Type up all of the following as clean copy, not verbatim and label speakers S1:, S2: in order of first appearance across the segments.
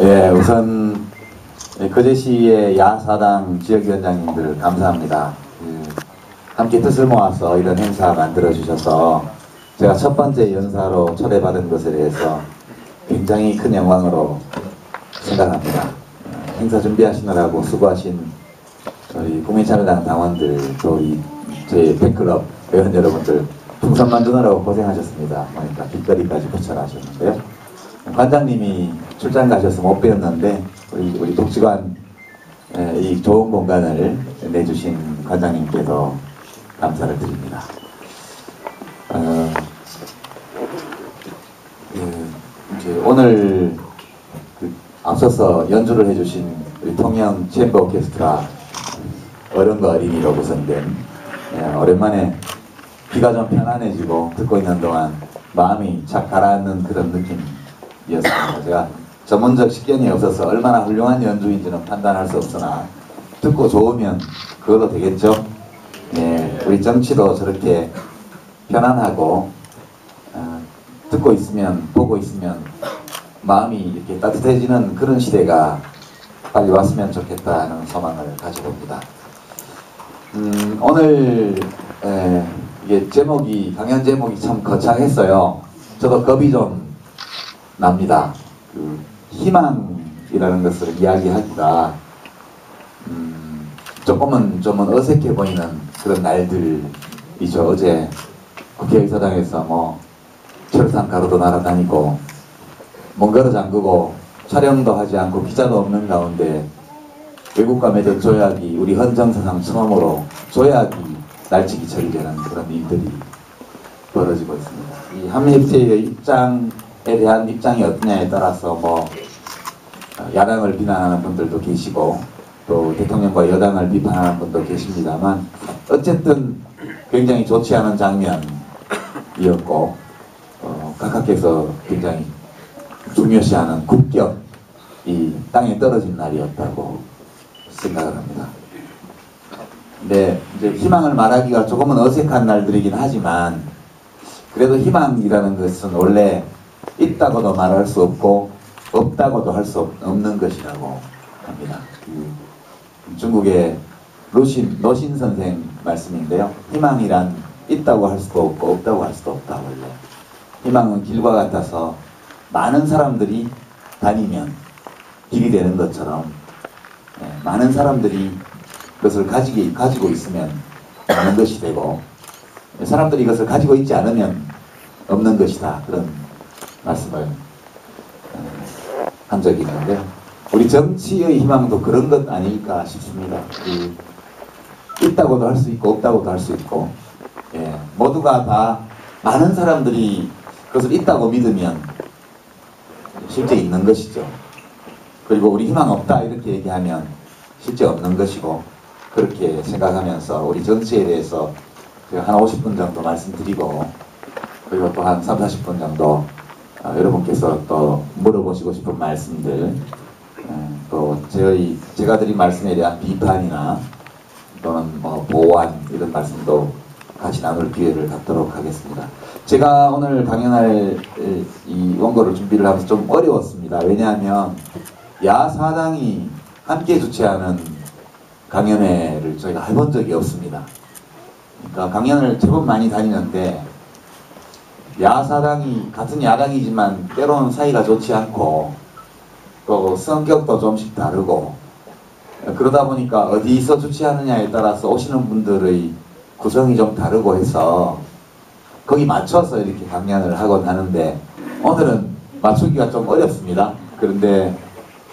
S1: 예, 우선 거제시의 야사당 지역위원장님들 감사합니다. 함께 뜻을 모아서 이런 행사 만들어주셔서 제가 첫 번째 연사로 초대받은 것에 대해서 굉장히 큰 영광으로 생각합니다. 행사 준비하시느라고 수고하신 저희 국민참여당 당원들, 또 저희 팬클럽 회원 여러분들 풍선 만드느라고 고생하셨습니다. 그러니까 길거리까지 거쳐가셨는데요. 관장님이 출장 가셔서 못 뵈었는데 우리 복지관 이 좋은 공간을 내주신 관장님께도 감사를 드립니다. 이제 오늘 앞서서 연주를 해주신 우리 통영 챔버 오케스트라 어른과 어린이로 구성된 오랜만에 귀가 좀 편안해지고 듣고 있는 동안 마음이 착 가라앉는 그런 느낌이었습니다. 제가 전문적 식견이 없어서 얼마나 훌륭한 연주인지는 판단할 수 없으나 듣고 좋으면 그걸로 되겠죠. 우리 정치도 저렇게 편안하고 듣고 있으면 보고 있으면 마음이 이렇게 따뜻해지는 그런 시대가 빨리 왔으면 좋겠다는 소망을 가져봅니다. 오늘 이게 강연 제목이 참 거창했어요. 저도 겁이 좀 납니다. 희망이라는 것을 이야기하기가 조금은 어색해 보이는 그런 날들이죠. 어제 국회의사당에서 철산 가로도 날아다니고 먼 걸어 잠그고 촬영도 하지 않고 기자도 없는 가운데 외국과 맺은 조약이 우리 헌정사상 처음으로 조약이 날치기 처리되는 그런 일들이 벌어지고 있습니다. 이 한미협회의 입장에 대한 입장이 어떠냐에 따라서 야당을 비난하는 분들도 계시고 또 대통령과 여당을 비판하는 분도 계십니다만 어쨌든 굉장히 좋지 않은 장면이었고 각하께서 굉장히 중요시하는 국격이 땅에 떨어진 날이었다고 생각을 합니다. 근데 이제 희망을 말하기가 조금은 어색한 날들이긴 하지만 그래도 희망이라는 것은 원래 있다고도 말할 수 없고 없다고도 할 수 없는 것이라고 합니다. 중국의 노신 선생 말씀인데요. 희망이란 있다고 할 수도 없고 없다고 할 수도 없다. 원래 희망은 길과 같아서 많은 사람들이 다니면 길이 되는 것처럼 많은 사람들이 그것을 가지고 있으면 많은 것이 되고 사람들이 이것을 가지고 있지 않으면 없는 것이다. 그런 말씀을 한 적이 있는데 우리 정치의 희망도 그런 것 아닐까 싶습니다. 있다고도 할 수 있고 없다고도 할 수 있고 모두가 다 많은 사람들이 그것을 있다고 믿으면 실제 있는 것이죠. 그리고 우리 희망 없다 이렇게 얘기하면 실제 없는 것이고 그렇게 생각하면서 우리 정치에 대해서 한 50분 정도 말씀드리고 그리고 또 한 30-40분 정도 여러분께서 또 물어보시고 싶은 말씀들 또 제가 드린 말씀에 대한 비판이나 또는 보완 이런 말씀도 같이 나눌 기회를 갖도록 하겠습니다. 제가 오늘 강연할 이 원고를 준비를 하면서 좀 어려웠습니다. 왜냐하면 야사당이 함께 주최하는 강연회를 저희가 해본 적이 없습니다. 그러니까 강연을 제법 많이 다니는데 야사당이 같은 야당이지만 때로는 사이가 좋지 않고 또 성격도 좀씩 다르고 그러다 보니까 어디서 주최하느냐에 따라서 오시는 분들의 구성이 좀 다르고 해서 거기 맞춰서 이렇게 강연을 하곤 하는데 오늘은 맞추기가 좀 어렵습니다. 그런데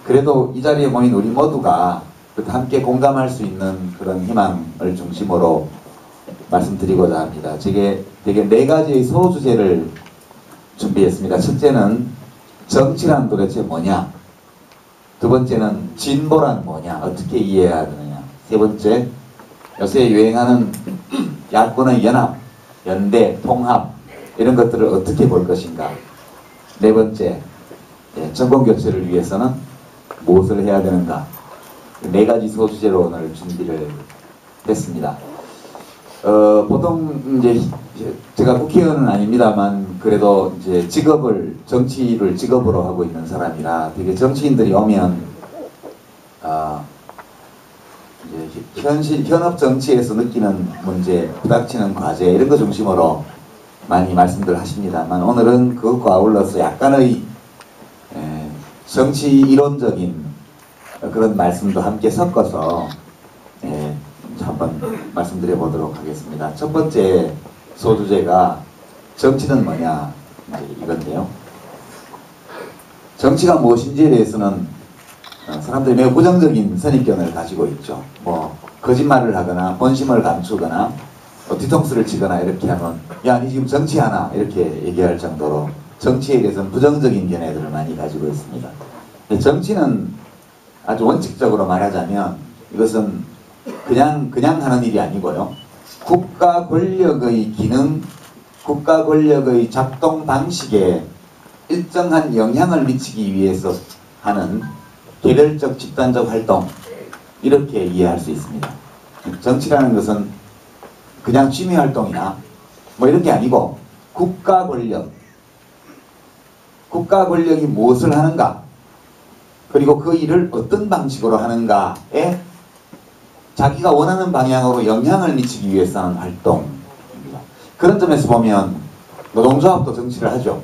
S1: 그래도 이 자리에 모인 우리 모두가 함께 공감할 수 있는 그런 희망을 중심으로 말씀드리고자 합니다. 되게 4가지의 소주제를 준비했습니다. 첫째는 정치란 도대체 뭐냐? 두 번째는 진보란 뭐냐? 어떻게 이해해야 되느냐? 세 번째, 요새 유행하는 야권의 연합, 연대, 통합 이런 것들을 어떻게 볼 것인가? 네 번째, 정권교체를 위해서는 무엇을 해야 되는가? 4가지 소주제로 오늘 준비를 했습니다. 보통 이제 제가 국회의원은 아닙니다만 그래도 이제 정치를 직업으로 하고 있는 사람이라 되게 정치인들이 오면 이제 현업 정치에서 느끼는 문제, 부닥치는 과제 이런 거 중심으로 많이 말씀들 하십니다만 오늘은 그것과 아울러서 약간의 정치 이론적인 그런 말씀도 함께 섞어서 한번 말씀드려 보도록 하겠습니다. 첫 번째 소주제가 정치는 뭐냐 이건데요. 정치가 무엇인지에 대해서는 사람들이 매우 부정적인 선입견을 가지고 있죠. 뭐 거짓말을 하거나 본심을 감추거나 뒤통수를 치거나 이렇게 하면 야, 니 지금 정치하나 이렇게 얘기할 정도로 정치에 대해서는 부정적인 견해들을 많이 가지고 있습니다. 정치는 아주 원칙적으로 말하자면 이것은 그냥 하는 일이 아니고요. 국가 권력의 기능, 국가 권력의 작동 방식에 일정한 영향을 미치기 위해서 하는 개별적 집단적 활동, 이렇게 이해할 수 있습니다. 정치라는 것은 그냥 취미 활동이나 뭐 이런 게 아니고 국가 권력이 무엇을 하는가, 그리고 그 일을 어떤 방식으로 하는가에 자기가 원하는 방향으로 영향을 미치기 위해서 하는 활동입니다. 그런 점에서 보면 노동조합도 정치를 하죠.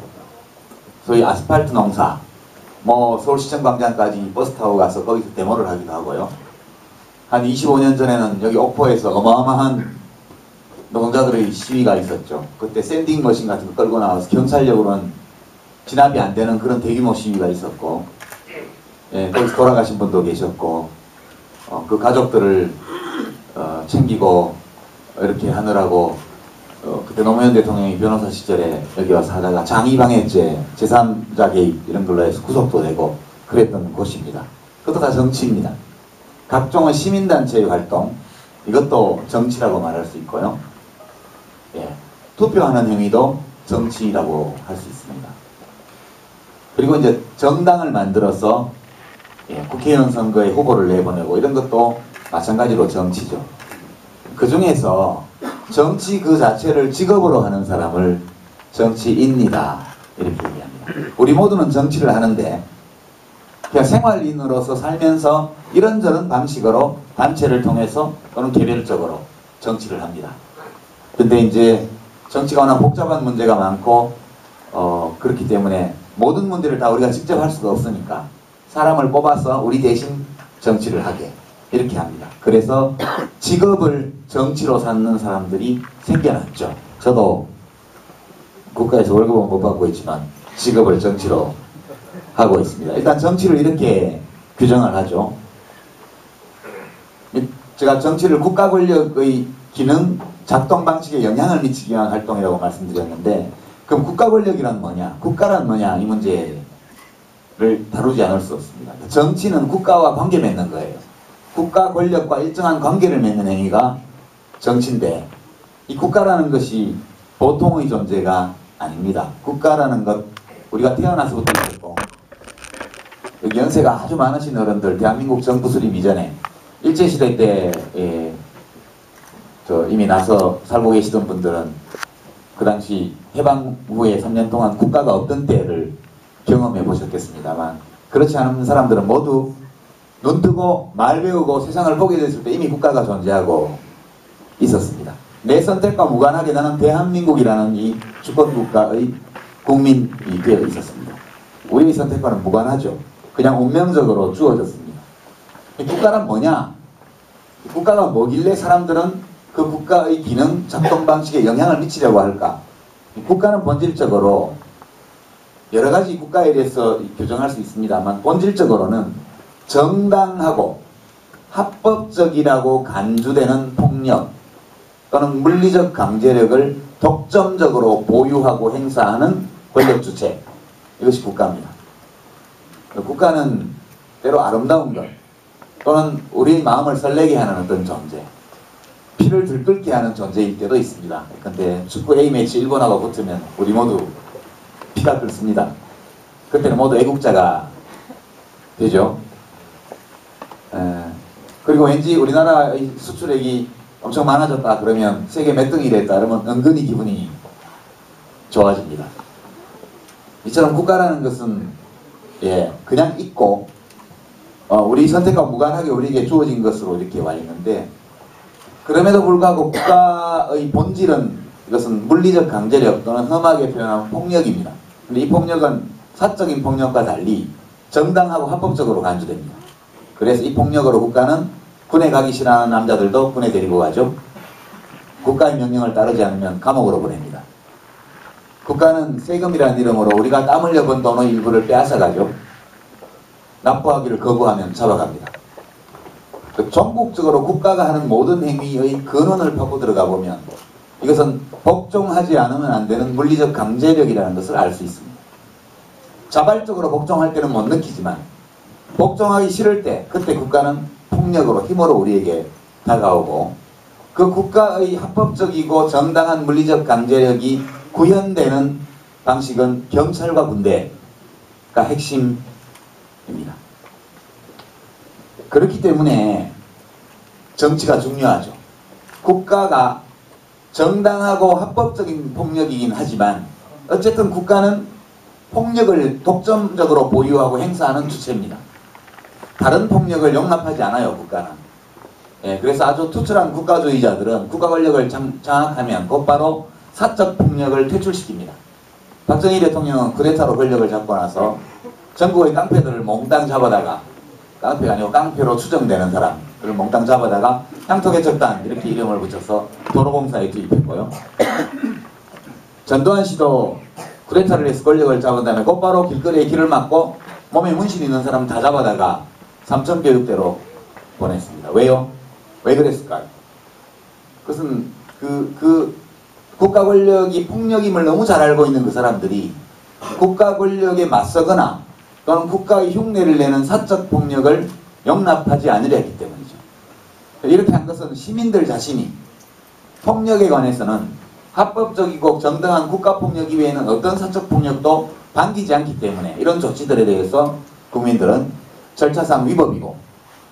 S1: 소위 아스팔트 농사, 뭐 서울시청 광장까지 버스 타고 가서 거기서 데모를 하기도 하고요. 한 25년 전에는 여기 옥포에서 어마어마한 노동자들의 시위가 있었죠. 그때 샌딩 머신 같은 거 끌고 나와서 경찰력으로는 진압이 안 되는 그런 대규모 시위가 있었고, 거기서 돌아가신 분도 계셨고, 그 가족들을 챙기고 이렇게 하느라고 그때 노무현 대통령이 변호사 시절에 여기 와서 하다가 장의방해죄, 제3자 개입 이런 걸로 해서 구속도 되고 그랬던 곳입니다. 그것도 다 정치입니다. 각종의 시민단체의 활동, 이것도 정치라고 말할 수 있고요. 투표하는 행위도 정치라고 할 수 있습니다. 그리고 이제 정당을 만들어서 국회의원 선거에 후보를 내보내고 이런 것도 마찬가지로 정치죠. 그 중에서 정치 그 자체를 직업으로 하는 사람을 정치인이다 이렇게 얘기합니다. 우리 모두는 정치를 하는데 그냥 생활인으로서 살면서 이런저런 방식으로 단체를 통해서 또는 개별적으로 정치를 합니다. 근데 이제 정치가 워낙 복잡한 문제가 많고 그렇기 때문에 모든 문제를 다 우리가 직접 할 수가 없으니까 사람을 뽑아서 우리 대신 정치를 하게 이렇게 합니다. 그래서 직업을 정치로 삼는 사람들이 생겨났죠. 저도 국가에서 월급은 못 받고 있지만 직업을 정치로 하고 있습니다. 일단 정치를 이렇게 규정을 하죠. 제가 정치를 국가 권력의 기능, 작동 방식에 영향을 미치기 위한 활동이라고 말씀드렸는데, 그럼 국가 권력이란 뭐냐? 국가란 뭐냐? 이 문제를 다루지 않을 수 없습니다. 정치는 국가와 관계 맺는 거예요. 국가 권력과 일정한 관계를 맺는 행위가 정치인데, 이 국가라는 것이 보통의 존재가 아닙니다. 국가라는 것, 우리가 태어나서부터 있었고, 여기 연세가 아주 많으신 어른들, 대한민국 정부 수립 이전에 일제시대 때 이미 나서 살고 계시던 분들은 그 당시 해방 후에 3년 동안 국가가 없던 때를 경험해 보셨겠습니다만, 그렇지 않은 사람들은 모두 눈 뜨고 말 배우고 세상을 보게 됐을 때 이미 국가가 존재하고 있었습니다. 내 선택과 무관하게 나는 대한민국이라는 이 주권국가의 국민이 되어 있었습니다. 우리의 선택과는 무관하죠. 그냥 운명적으로 주어졌습니다. 국가란 뭐냐? 국가가 뭐길래 사람들은 그 국가의 기능, 작동 방식에 영향을 미치려고 할까? 국가는 본질적으로 여러 가지 국가에 대해서 규정할 수 있습니다만, 본질적으로는 정당하고 합법적이라고 간주되는 폭력 또는 물리적 강제력을 독점적으로 보유하고 행사하는 권력 주체, 이것이 국가입니다. 국가는 때로 아름다운 것 또는 우리의 마음을 설레게 하는 어떤 존재, 피를 들끓게 하는 존재일 때도 있습니다. 그런데 축구 A매치 일본하고 붙으면 우리 모두 피가 끓습니다. 그때는 모두 애국자가 되죠. 그리고 왠지 우리나라의 수출액이 엄청 많아졌다 그러면 세계 몇 등이 됐다 그러면 은근히 기분이 좋아집니다. 이처럼 국가라는 것은 그냥 있고 우리 선택과 무관하게 우리에게 주어진 것으로 이렇게 와 있는데, 그럼에도 불구하고 국가의 본질은 이것은 물리적 강제력 또는 험하게 표현한 폭력입니다. 근데 이 폭력은 사적인 폭력과 달리 정당하고 합법적으로 간주됩니다. 그래서 이 폭력으로 국가는 군에 가기 싫어하는 남자들도 군에 데리고 가죠. 국가의 명령을 따르지 않으면 감옥으로 보냅니다. 국가는 세금이라는 이름으로 우리가 땀 흘려 번 돈의 일부를 빼앗아가죠. 납부하기를 거부하면 잡아갑니다. 전국적으로 국가가 하는 모든 행위의 근원을 파고 들어가 보면 이것은 복종하지 않으면 안 되는 물리적 강제력이라는 것을 알 수 있습니다. 자발적으로 복종할 때는 못 느끼지만 복종하기 싫을 때 그때 국가는 폭력으로 힘으로 우리에게 다가오고, 그 국가의 합법적이고 정당한 물리적 강제력이 구현되는 방식은 경찰과 군대가 핵심입니다. 그렇기 때문에 정치가 중요하죠. 국가가 정당하고 합법적인 폭력이긴 하지만 어쨌든 국가는 폭력을 독점적으로 보유하고 행사하는 주체입니다. 다른 폭력을 용납하지 않아요, 국가는. 그래서 아주 투철한 국가주의자들은 국가 권력을 장악하면 곧바로 사적 폭력을 퇴출시킵니다. 박정희 대통령은 쿠데타로 권력을 잡고 나서 전국의 깡패들을 몽땅 잡아다가, 깡패가 아니고 깡패로 추정되는 사람들을 몽땅 잡아다가 향토개척단 이렇게 이름을 붙여서 도로공사에 투입했고요. 전두환 씨도 쿠데타를 해서 권력을 잡은 다음에 곧바로 길거리에 길을 막고 몸에 문신 있는 사람 다 잡아다가 삼천교육대로 보냈습니다. 왜요? 왜 그랬을까요? 그것은 그 국가 권력이 폭력임을 너무 잘 알고 있는 그 사람들이 국가 권력에 맞서거나 또는 국가의 흉내를 내는 사적 폭력을 용납하지 않으려 했기 때문이죠. 이렇게 한 것은 시민들 자신이 폭력에 관해서는 합법적이고 정당한 국가 폭력 이외에는 어떤 사적 폭력도 반기지 않기 때문에 이런 조치들에 대해서 국민들은 절차상 위법이고,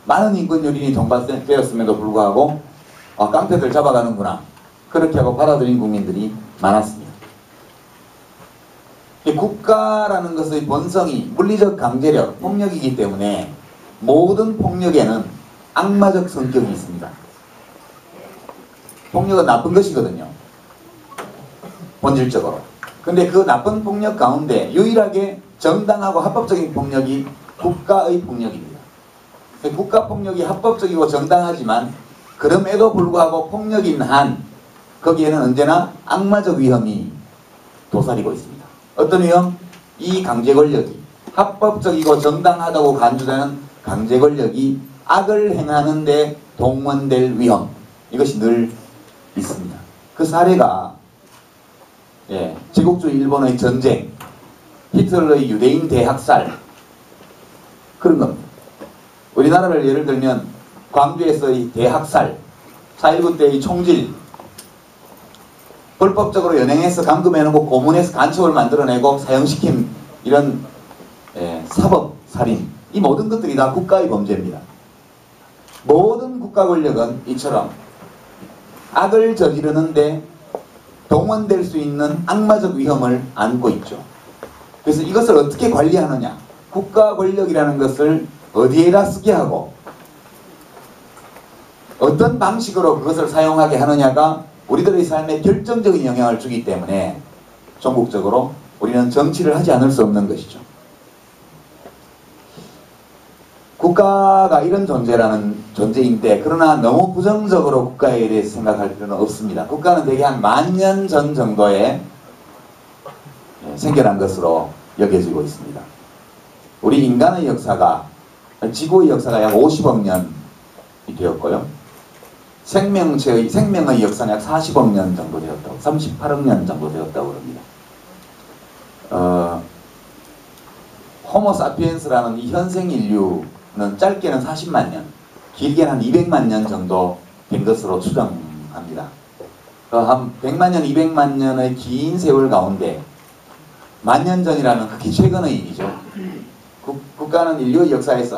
S1: 많은 인권 유린이 동반되었음에도 불구하고 깡패들 잡아가는구나 그렇게 하고 받아들인 국민들이 많았습니다. 국가라는 것의 본성이 물리적 강제력, 폭력이기 때문에 모든 폭력에는 악마적 성격이 있습니다. 폭력은 나쁜 것이거든요, 본질적으로. 근데 그 나쁜 폭력 가운데 유일하게 정당하고 합법적인 폭력이 국가의 폭력입니다. 국가 폭력이 합법적이고 정당하지만 그럼에도 불구하고 폭력인 한 거기에는 언제나 악마적 위험이 도사리고 있습니다. 어떤 위험? 이 강제 권력이, 합법적이고 정당하다고 간주되는 강제 권력이 악을 행하는 데 동원될 위험, 이것이 늘 있습니다. 그 사례가 제국주의 일본의 전쟁, 히틀러의 유대인 대학살, 그런 겁니다. 우리나라를 예를 들면 광주에서의 대학살, 4.19 때의 총질, 불법적으로 연행해서 감금해놓고 고문해서 간첩을 만들어내고 사형시킨 이런 사법, 살인, 이 모든 것들이 다 국가의 범죄입니다. 모든 국가 권력은 이처럼 악을 저지르는데 동원될 수 있는 악마적 위험을 안고 있죠. 그래서 이것을 어떻게 관리하느냐, 국가 권력이라는 것을 어디에다 쓰게 하고 어떤 방식으로 그것을 사용하게 하느냐가 우리들의 삶에 결정적인 영향을 주기 때문에 전국적으로 우리는 정치를 하지 않을 수 없는 것이죠. 국가가 이런 존재인데, 그러나 너무 부정적으로 국가에 대해서 생각할 필요는 없습니다. 국가는 대개 한 10,000년 전 정도에 생겨난 것으로 여겨지고 있습니다. 우리 인간의 역사가, 지구의 역사가 약 50억 년이 되었고요. 생명의 역사는 약 40억 년 정도 되었다고, 38억 년 정도 되었다고 합니다. 호모 사피엔스라는 이 현생 인류는 짧게는 40만 년, 길게는 한 200만 년 정도 된 것으로 추정합니다. 한 100만 년, 200만 년의 긴 세월 가운데 10,000년 전이라면 극히 최근의 일이죠. 국가는 인류의 역사에서